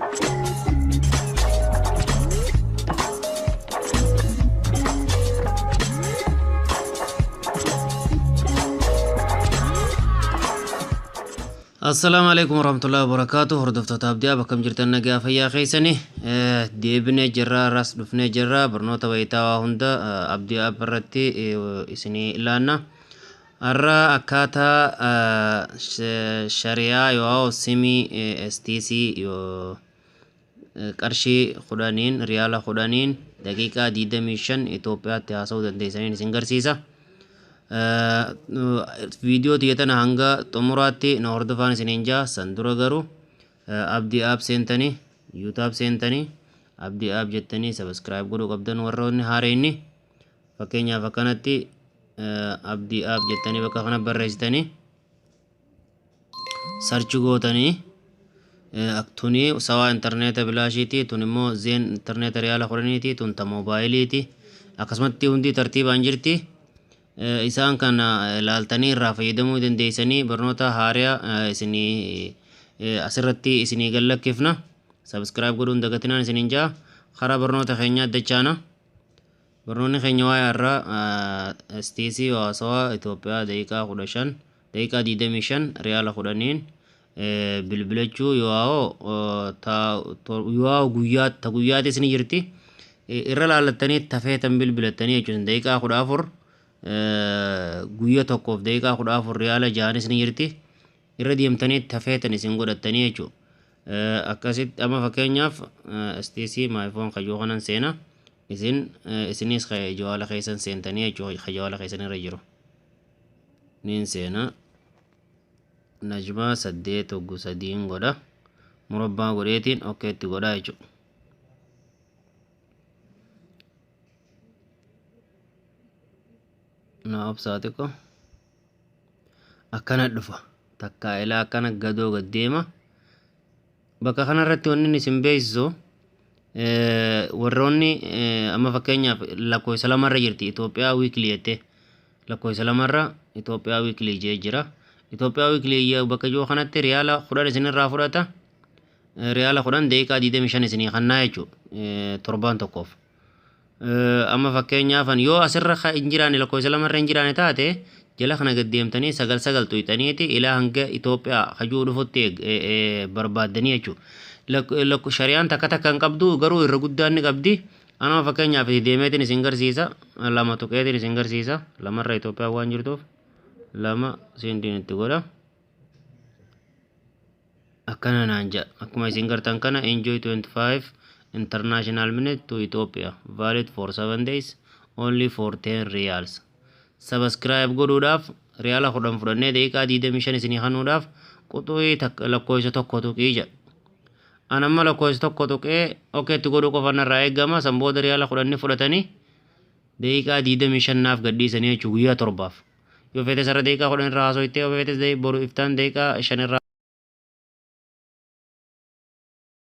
السلام عليكم ورحمة الله وبركاته. هردفت تابديا بكم جرتنا نجا فيا خيسني ديبني جرا راس دفني جرا برنوتا ويتا هندا أبدي أبرتي إسني لانا الرا أكاتا شريعة يو سيمي استيسي يو قرشي خدانين ريالا خدانين دقيقة ديدا ميشن إثيوبيا تياسو دنديسانين سنگر سيسا فيديو تيتنا هنگا تمراتي نوردفان سنينجا سندرا غرو أبدي آب سنتني يوتاب سنتني أبدي آب جتني سبسكرايب غرو قبدن وروني هاريني فكينيا فكانتي أبدي آب جتني بكخنا بررجتني سرچ غوتني أكتوني سوا انترنت بلاشيتي تونمو زين انترنت ريالا خورنيتي تونتا موبايليتي أقسمتي هندي ترتيب أنجرتي إسان كان لالتني رافيدمو دنديسني برنوتا هاريا إسني أسرتي إسني قلق كيفنا سبسكرايب قدون دقتنا إسنينجا خرا برنوتا خينيا دجانا برنوني خينيوا يرى استيسي واسوا إثيوبيا ديكا خدشان ديكا ديدميشن ريالا خدانين بالبلجو يواو غويات تغويات إسني جرتي إرى لالتني تفيتن بالبلتني يجوزن ديكا خدافر guyya tokkoof deeqaa 14 riyaala jaanis ni jirti irra deemtanii tafeetan isin godhattanii jechuudha akkasitti amma fakkeenyaaf STC maayifoon qayyoo kanan seena isinis jawaala keessan seentanii jechuudha jawaala keessan irra jiru niin seena najma 8 godha murabbaa godheetiin okkeetti godhaa jechuudha na obsaatiko akkana dhufa takka ila akkana gadoo gaddeema bakka kanarratti wanni isin beeksisu warroonni amma fakkeenyaaf lakkoofsa lamarra jirti Itoophiyaa weekly jette lakkoofsa lamarra Itoophiyaa weekly jee jira Itoophiyaa weekly bakka joo kanatti riyaala 10 isinirraa fudhata riyaala 10 daqiiqaa 25 isinii kannaa jechuudha torbaan tokkoof amma fakkeenyaaf yoo asirra injiraan lakkoofsa lamarra injiraan taate jala kana gaddeemtanii sagal tuyxaniiti ilaa hanga Itoophiyaa hajuu dhufutti barbaaddanii jechuudha lakko shari'aan takka takkan qabdu garuu irra guddaan ni qabdi anama fakkeenyaaf deemeetiin isin garsiisa lama tuqeetiin isin garsiisa lamarra Itoophiyaa waan jirtuuf lama sindiin itti godha akkana naan jedha akkuma isin gartan kana enjoy 25 international minute to Ethiopia valid for 7 days only for 10 reals subscribe godhuudhaaf riyaala 10 fudhannee daqiiqaa 25 isinii kennuudhaaf quxuii lakkoofsa tokko tuqii jedha anamma lakkoofsa tokko tuqee okkeetti godhuu qofa narraa eegama san booda riyaala 10 fudhatanii daqiiqaa 25 naaf gadhiisanii jechuudha guyyaa torbaaf yoo feete sarara daqiiqaa 10 irraa haasoo ittee yoo feete boru iftaan daqiiqaa 5 irraa